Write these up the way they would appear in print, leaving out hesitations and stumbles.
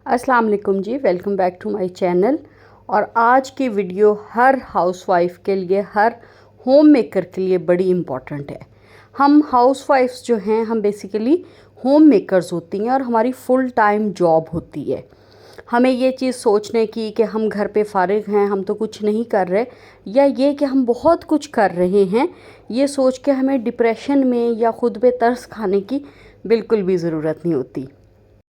अस्सलाम वालेकुम जी, welcome back to my channel. और आज की वीडियो हर हाउसवाइफ के लिए, हर होम मेकर के लिए बड़ी इम्पॉर्टेंट है। हम हाउसवाइफ्स जो हैं, हम बेसिकली होम मेकर्स होती हैं और हमारी फुल टाइम जॉब होती है। हमें ये चीज़ सोचने की कि हम घर पे फारिग हैं, हम तो कुछ नहीं कर रहे, या ये कि हम बहुत कुछ कर रहे हैं, ये सोच के हमें डिप्रेशन में या ख़ुद पे तरस खाने की बिल्कुल भी ज़रूरत नहीं होती।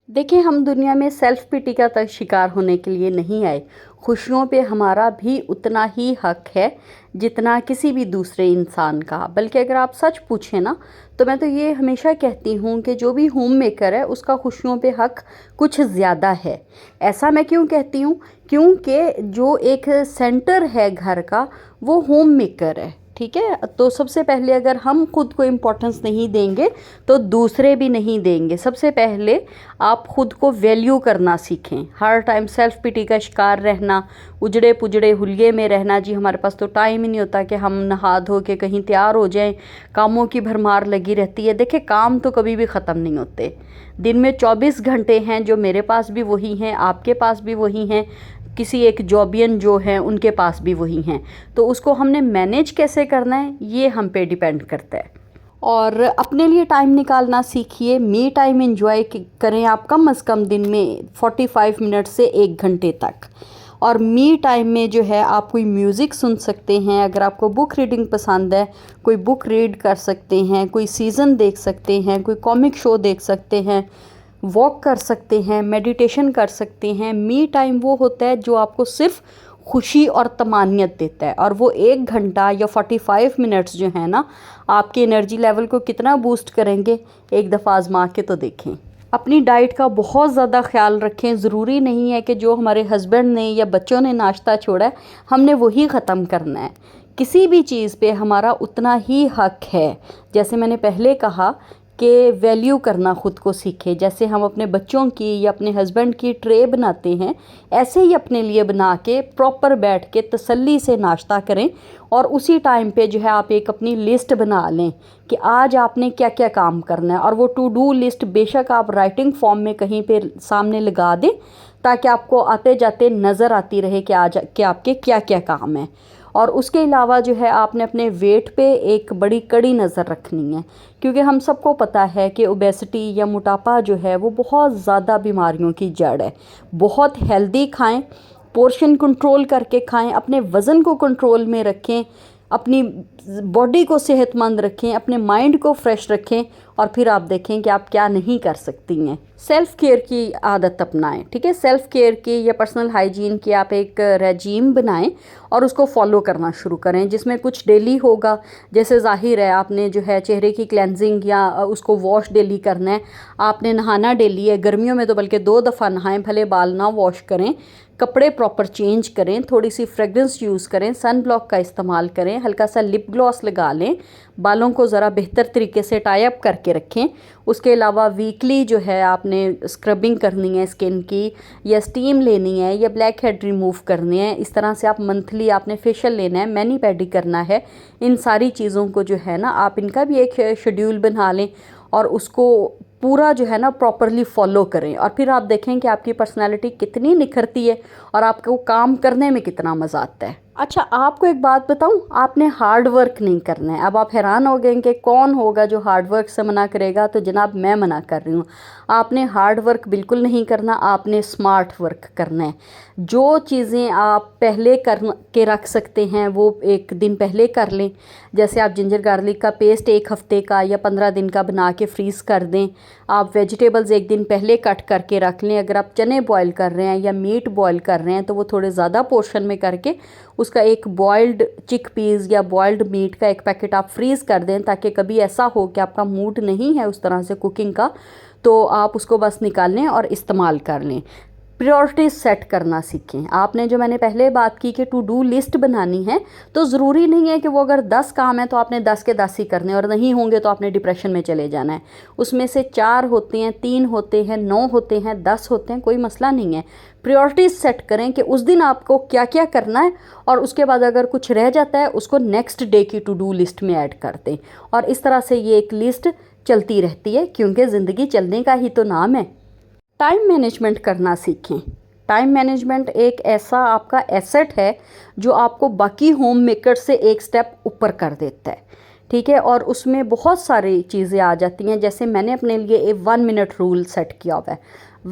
देखिए, हम दुनिया में सेल्फ पिटी का तक शिकार होने के लिए नहीं आए। खुशियों पे हमारा भी उतना ही हक है जितना किसी भी दूसरे इंसान का। बल्कि अगर आप सच पूछें ना, तो मैं तो ये हमेशा कहती हूँ कि जो भी होम मेकर है उसका खुशियों पे हक कुछ ज़्यादा है। ऐसा मैं क्यों कहती हूँ? क्योंकि जो एक सेंटर है घर का, वो होम मेकर है। ठीक है, तो सबसे पहले अगर हम खुद को इम्पोर्टेंस नहीं देंगे तो दूसरे भी नहीं देंगे। सबसे पहले आप खुद को वैल्यू करना सीखें। हर टाइम सेल्फ पिटी का शिकार रहना, उजड़े पुजड़े हुलिये में रहना, जी हमारे पास तो टाइम ही नहीं होता कि हम नहा धो के कहीं तैयार हो जाएं, कामों की भरमार लगी रहती है। देखिए, काम तो कभी भी ख़त्म नहीं होते। दिन में 24 घंटे हैं, जो मेरे पास भी वही हैं, आपके पास भी वही हैं, किसी एक जॉबियन जो हैं उनके पास भी वही हैं। तो उसको हमने मैनेज कैसे करना है, ये हम पे डिपेंड करता है। और अपने लिए टाइम निकालना सीखिए। मी टाइम एंजॉय करें आप कम से कम दिन में 45 मिनट से 1 घंटे तक। और मी टाइम में जो है आप कोई म्यूज़िक सुन सकते हैं। अगर आपको बुक रीडिंग पसंद है, कोई बुक रीड कर सकते हैं, कोई सीज़न देख सकते हैं, कोई कॉमिक शो देख सकते हैं, वॉक कर सकते हैं, मेडिटेशन कर सकते हैं। मी टाइम वो होता है जो आपको सिर्फ खुशी और तमानियत देता है। और वो 1 घंटा या 45 मिनट्स जो है ना, आपके एनर्जी लेवल को कितना बूस्ट करेंगे, एक दफ़ा आजमा के तो देखें। अपनी डाइट का बहुत ज़्यादा ख्याल रखें। ज़रूरी नहीं है कि जो हमारे हस्बैंड ने या बच्चों ने नाश्ता छोड़ा है, हमने वही ख़त्म करना है। किसी भी चीज़ पे हमारा उतना ही हक है। जैसे मैंने पहले कहा कि वैल्यू करना ख़ुद को सीखें। जैसे हम अपने बच्चों की या अपने हस्बैंड की ट्रे बनाते हैं, ऐसे ही अपने लिए बना के प्रॉपर बैठ के तसल्ली से नाश्ता करें। और उसी टाइम पे जो है आप एक अपनी लिस्ट बना लें कि आज आपने क्या क्या काम करना है। और वो टू डू लिस्ट बेशक आप राइटिंग फॉर्म में कहीं पे सामने लगा दें, ताकि आपको आते जाते नज़र आती रहे कि आज के आपके क्या क्या काम हैं। और उसके अलावा जो है आपने अपने वेट पे एक बड़ी कड़ी नज़र रखनी है। क्योंकि हम सबको पता है कि ओबेसिटी या मोटापा जो है वो बहुत ज़्यादा बीमारियों की जड़ है। बहुत हेल्दी खाएं, पोर्शन कंट्रोल करके खाएं, अपने वज़न को कंट्रोल में रखें, अपनी बॉडी को सेहतमंद रखें, अपने माइंड को फ्रेश रखें। और फिर आप देखें कि आप क्या नहीं कर सकती हैं। सेल्फ़ केयर की आदत अपनाएं। ठीक है, सेल्फ़ केयर की या पर्सनल हाइजीन की आप एक रेजीम बनाएं और उसको फॉलो करना शुरू करें, जिसमें कुछ डेली होगा। जैसे ज़ाहिर है आपने जो है चेहरे की क्लेंजिंग या उसको वॉश डेली करना है, आपने नहाना डेली है। गर्मियों में तो बल्कि 2 दफ़ा नहाएं, भले बाल ना वॉश करें, कपड़े प्रॉपर चेंज करें, थोड़ी सी फ्रेगरेंस यूज़ करें, सन ब्लॉक का इस्तेमाल करें, हल्का सा लिप ग्लॉस लगा लें, बालों को ज़रा बेहतर तरीके से टाई अप करके रखें। उसके अलावा वीकली जो है आपने स्क्रबिंग करनी है स्किन की, या स्टीम लेनी है, या ब्लैक हेड रिमूव करने हैं। इस तरह से आप मंथली आपने फेशियल लेना है, मैनी पेडी करना है। इन सारी चीज़ों को जो है ना आप इनका भी एक शेड्यूल बना लें और उसको पूरा जो है ना प्रॉपरली फॉलो करें। और फिर आप देखें कि आपकी पर्सनैलिटी कितनी निखरती है और आपको काम करने में कितना मज़ा आता है। अच्छा, आपको एक बात बताऊं, आपने हार्ड वर्क नहीं करना है। अब आप हैरान हो गए कि कौन होगा जो हार्ड वर्क से मना करेगा, तो जनाब मैं मना कर रही हूँ। आपने हार्ड वर्क बिल्कुल नहीं करना, आपने स्मार्ट वर्क करना है। जो चीज़ें आप पहले कर के रख सकते हैं वो 1 दिन पहले कर लें। जैसे आप जिंजर गार्लिक का पेस्ट 1 हफ़्ते का या 15 दिन का बना के फ्रीज़ कर दें। आप वेजिटेबल्स 1 दिन पहले कट करके रख लें। अगर आप चने बॉयल कर रहे हैं या मीट बॉयल कर रहे हैं, तो वो थोड़े ज़्यादा पोर्शन में करके उसका एक बॉइल्ड चिक पीस या बॉइल्ड मीट का 1 पैकेट आप फ्रीज़ कर दें, ताकि कभी ऐसा हो कि आपका मूड नहीं है उस तरह से कुकिंग का, तो आप उसको बस निकाल लें और इस्तेमाल कर लें। प्रायोरिटीज़ सेट करना सीखें। आपने जो मैंने पहले बात की कि टू डू लिस्ट बनानी है, तो ज़रूरी नहीं है कि वो अगर 10 काम है तो आपने 10 के 10 ही करने, और नहीं होंगे तो आपने डिप्रेशन में चले जाना है। उसमें से 4 होते हैं, 3 होते हैं, 9 होते हैं, 10 होते हैं, कोई मसला नहीं है। प्रायोरिटीज़ सेट करें कि उस दिन आपको क्या क्या करना है, और उसके बाद अगर कुछ रह जाता है उसको नेक्स्ट डे की टू डू लिस्ट में ऐड कर दें। और इस तरह से ये एक लिस्ट चलती रहती है, क्योंकि ज़िंदगी चलने का ही तो नाम है। टाइम मैनेजमेंट करना सीखें। टाइम मैनेजमेंट एक ऐसा आपका एसेट है जो आपको बाकी होम मेकर से एक स्टेप ऊपर कर देता है, ठीक है। और उसमें बहुत सारी चीज़ें आ जाती हैं, जैसे मैंने अपने लिए एक 1 मिनट रूल सेट किया हुआ है।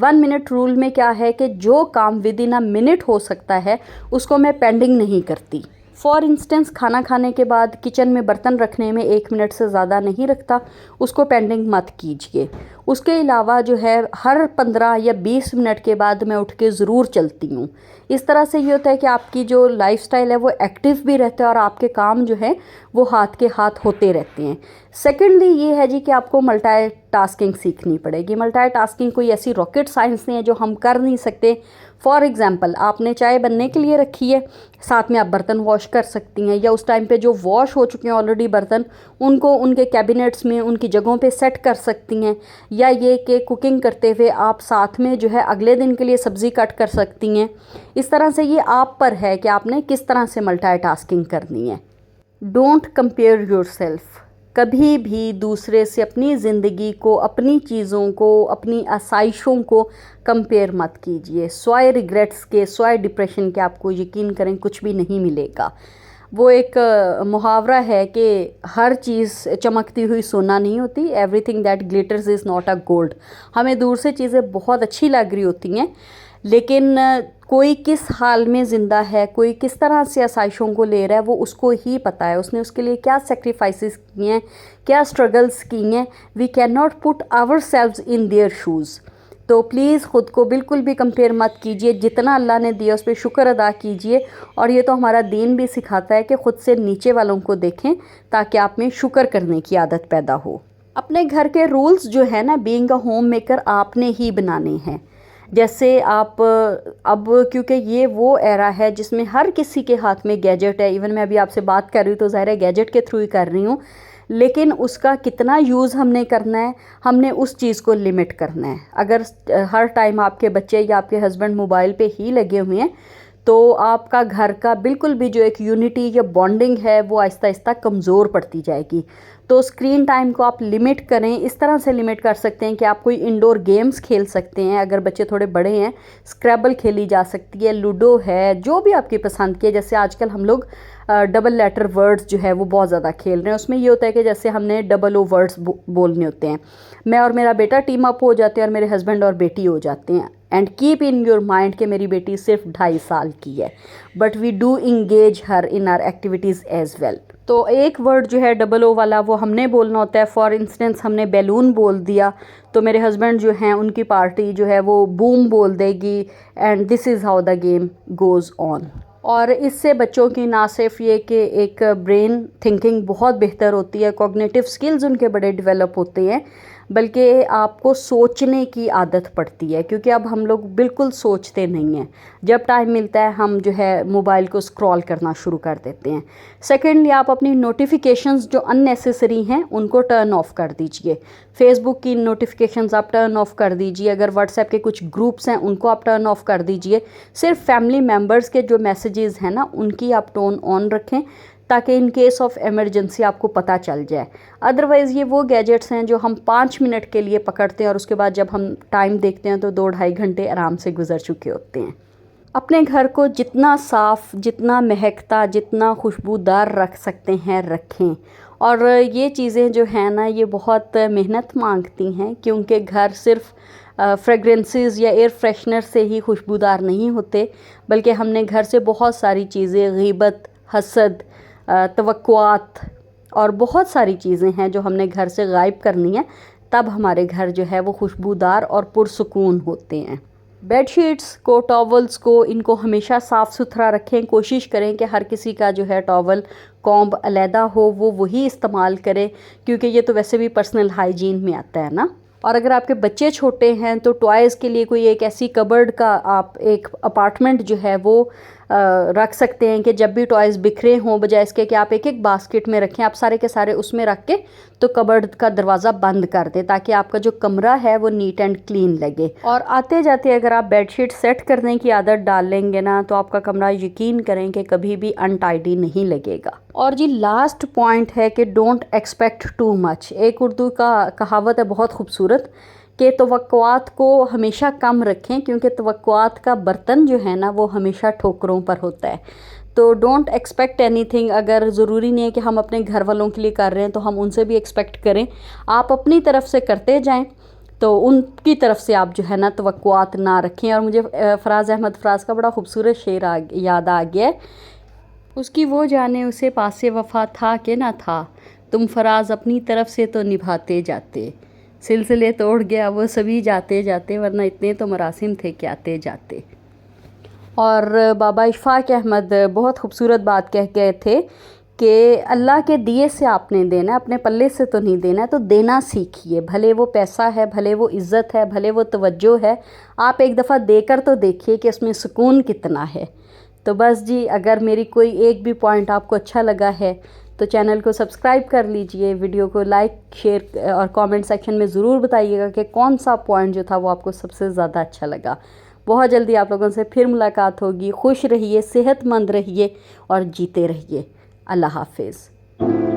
1 मिनट रूल में क्या है कि जो काम विद इन अ मिनट हो सकता है उसको मैं पेंडिंग नहीं करती। फॉर इंस्टेंस खाना खाने के बाद किचन में बर्तन रखने में 1 मिनट से ज़्यादा नहीं रखता, उसको पेंडिंग मत कीजिए। उसके अलावा जो है हर 15 या 20 मिनट के बाद मैं उठ के ज़रूर चलती हूँ। इस तरह से ये होता है कि आपकी जो लाइफस्टाइल है वो एक्टिव भी रहता है और आपके काम जो है वो हाथ के हाथ होते रहते हैं। सेकेंडली ये है जी कि आपको मल्टीटास्किंग सीखनी पड़ेगी। मल्टीटास्किंग कोई ऐसी रॉकेट साइंस नहीं है जो हम कर नहीं सकते। फॉर एग्ज़ाम्पल, आपने चाय बनने के लिए रखी है, साथ में आप बर्तन वॉश कर सकती हैं, या उस टाइम पे जो वॉश हो चुके हैं ऑलरेडी बर्तन उनको उनके कैबिनेट्स में उनकी जगहों पे सेट कर सकती हैं। या ये कि कुकिंग करते हुए आप साथ में जो है अगले दिन के लिए सब्ज़ी कट कर सकती हैं। इस तरह से ये आप पर है कि आपने किस तरह से मल्टीटास्किंग करनी है। Don't compare yourself. कभी भी दूसरे से अपनी ज़िंदगी को, अपनी चीज़ों को, अपनी आसाइशों को कंपेयर मत कीजिए। स्वाय रिग्रेट्स के, स्वाय डिप्रेशन के आपको यकीन करें कुछ भी नहीं मिलेगा। वो एक मुहावरा है कि हर चीज़ चमकती हुई सोना नहीं होती। Everything that glitters is not a gold. हमें दूर से चीज़ें बहुत अच्छी लग रही होती हैं, लेकिन कोई किस हाल में ज़िंदा है, कोई किस तरह से आसाइशों को ले रहा है, वो उसको ही पता है। उसने उसके लिए क्या सेक्रीफाइसेस किए हैं, क्या स्ट्रगल्स की हैं। We can not put ourselves in their shoes. तो प्लीज़ ख़ुद को बिल्कुल भी कंपेयर मत कीजिए। जितना अल्लाह ने दिया उस पर शुक्र अदा कीजिए। और ये तो हमारा दीन भी सिखाता है कि ख़ुद से नीचे वालों को देखें ताकि आप में शुक्र करने की आदत पैदा हो। अपने घर के रूल्स जो है ना, बीइंग अ होम मेकर आपने ही बनाने हैं। जैसे आप अब, क्योंकि ये वो एरा है जिसमें हर किसी के हाथ में गैजेट है। इवन मैं अभी आपसे बात कर रही हूँ तो ज़ाहिर है गैजेट के थ्रू ही कर रही हूँ, लेकिन उसका कितना यूज़ हमने करना है, हमने उस चीज़ को लिमिट करना है। अगर हर टाइम आपके बच्चे या आपके हस्बैंड मोबाइल पे ही लगे हुए हैं तो आपका घर का बिल्कुल भी जो एक यूनिटी या बॉन्डिंग है वो आहिस्ता आहिस्ता कमज़ोर पड़ती जाएगी। तो स्क्रीन टाइम को आप लिमिट करें। इस तरह से लिमिट कर सकते हैं कि आप कोई इंडोर गेम्स खेल सकते हैं। अगर बच्चे थोड़े बड़े हैं, स्क्रैबल खेली जा सकती है, लूडो है, जो भी आपकी पसंद की है। जैसे आजकल हम लोग डबल लेटर वर्ड्स जो है वो बहुत ज़्यादा खेल रहे हैं। उसमें ये होता है कि जैसे हमने डबल ओ वर्ड्स बोलने होते हैं। मैं और मेरा बेटा टीम अप हो जाते हैं और मेरे हस्बैंड और बेटी हो जाते हैं। And keep in your mind कि मेरी बेटी सिर्फ 2.5 साल की है, but we do engage her in our activities as well. तो एक वर्ड जो है डबल ओ वाला वो हमने बोलना होता है। फॉर इंस्टेंस हमने बैलून बोल दिया तो मेरे हस्बैंड जो हैं उनकी पार्टी जो है वो बूम बोल देगी। And this is how the game goes on. और इससे बच्चों की ना सिर्फ ये कि एक ब्रेन थिंकिंग बहुत बेहतर होती है, कॉग्निटिव स्किल्स उनके बड़े डेवलप होते हैं, बल्कि आपको सोचने की आदत पड़ती है। क्योंकि अब हम लोग बिल्कुल सोचते नहीं हैं। जब टाइम मिलता है हम जो है मोबाइल को स्क्रॉल करना शुरू कर देते हैं। सेकेंडली, आप अपनी नोटिफिकेशंस जो अननेसेसरी हैं उनको टर्न ऑफ कर दीजिए। फेसबुक की नोटिफिकेशंस आप टर्न ऑफ कर दीजिए। अगर व्हाट्सएप के कुछ ग्रुप्स हैं उनको आप टर्न ऑफ कर दीजिए। सिर्फ फैमिली मेम्बर्स के जो मैसेजेस हैं ना उनकी आप टोन ऑन रखें, ताकि इन केस ऑफ इमरजेंसी आपको पता चल जाए। अदरवाइज़ ये वो गैजेट्स हैं जो हम 5 मिनट के लिए पकड़ते हैं और उसके बाद जब हम टाइम देखते हैं तो 2-2.5 घंटे आराम से गुजर चुके होते हैं। अपने घर को जितना साफ़, जितना महकता, जितना खुशबूदार रख सकते हैं रखें। और ये चीज़ें जो हैं ना ये बहुत मेहनत मांगती हैं, क्योंकि घर सिर्फ फ्रेगरेंसेस या एयर फ्रेशनर से ही खुशबूदार नहीं होते, बल्कि हमने घर से बहुत सारी चीज़ें, गीबत, हसद, तवक्कुआत और बहुत सारी चीज़ें हैं जो हमने घर से गायब करनी है, तब हमारे घर जो है वो खुशबूदार और पुरसुकून होते हैं। बेडशीट्स को, टॉवल्स को, इनको हमेशा साफ़ सुथरा रखें। कोशिश करें कि हर किसी का जो है टॉवल कॉम्ब अलहदा हो, वो वही इस्तेमाल करें, क्योंकि ये तो वैसे भी पर्सनल हाइजीन में आता है ना। और अगर आपके बच्चे छोटे हैं तो टॉयज़ के लिए कोई एक ऐसी कबर्ड का आप एक अपार्टमेंट जो है वो रख सकते हैं कि जब भी टॉयज़ बिखरे हों, बजाय इसके कि आप एक एक बास्केट में रखें, आप सारे के सारे उसमें रख के तो कबर्ड का दरवाज़ा बंद कर दें, ताकि आपका जो कमरा है वो नीट एंड क्लीन लगे। और आते जाते अगर आप बेडशीट सेट करने की आदत डाल लेंगे ना तो आपका कमरा यकीन करें कि कभी भी अनटाइडी नहीं लगेगा। और जी लास्ट पॉइंट है कि डोंट एक्सपेक्ट टू मच। एक उर्दू का कहावत है बहुत खूबसूरत कि तवक्कुआत को हमेशा कम रखें, क्योंकि तवक्कुआत का बर्तन जो है ना वो हमेशा ठोकरों पर होता है। तो डोंट एक्सपेक्ट एनीथिंग। अगर ज़रूरी नहीं है कि हम अपने घर वालों के लिए कर रहे हैं तो हम उनसे भी एक्सपेक्ट करें। आप अपनी तरफ से करते जाएं तो उनकी तरफ से आप जो है ना तवक्कुआत ना रखें। और मुझे फराज अहमद फराज का बड़ा खूबसूरत शेर याद आ गया है। उसकी वो जाने उसे पासे वफा था कि ना था, तुम फराज अपनी तरफ से तो निभाते जाते, सिलसिले तोड़ गया वो सभी जाते जाते, वरना इतने तो मरासिम थे कि आते जाते। और बाबा इशफाक अहमद बहुत खूबसूरत बात कह गए थे कि अल्लाह के दिए से आपने देना, अपने पल्ले से तो नहीं देना, तो देना सीखिए। भले वो पैसा है, भले वो इज़्ज़त है, भले वो तवज्जो है, आप एक दफ़ा देकर तो देखिए कि उसमें सुकून कितना है। तो बस जी, अगर मेरी कोई एक भी पॉइंट आपको अच्छा लगा है तो चैनल को सब्सक्राइब कर लीजिए, वीडियो को लाइक शेयर और कमेंट सेक्शन में ज़रूर बताइएगा कि कौन सा पॉइंट जो था वो आपको सबसे ज़्यादा अच्छा लगा। बहुत जल्दी आप लोगों से फिर मुलाकात होगी। खुश रहिए, सेहतमंद रहिए और जीते रहिए। अल्लाह हाफिज़।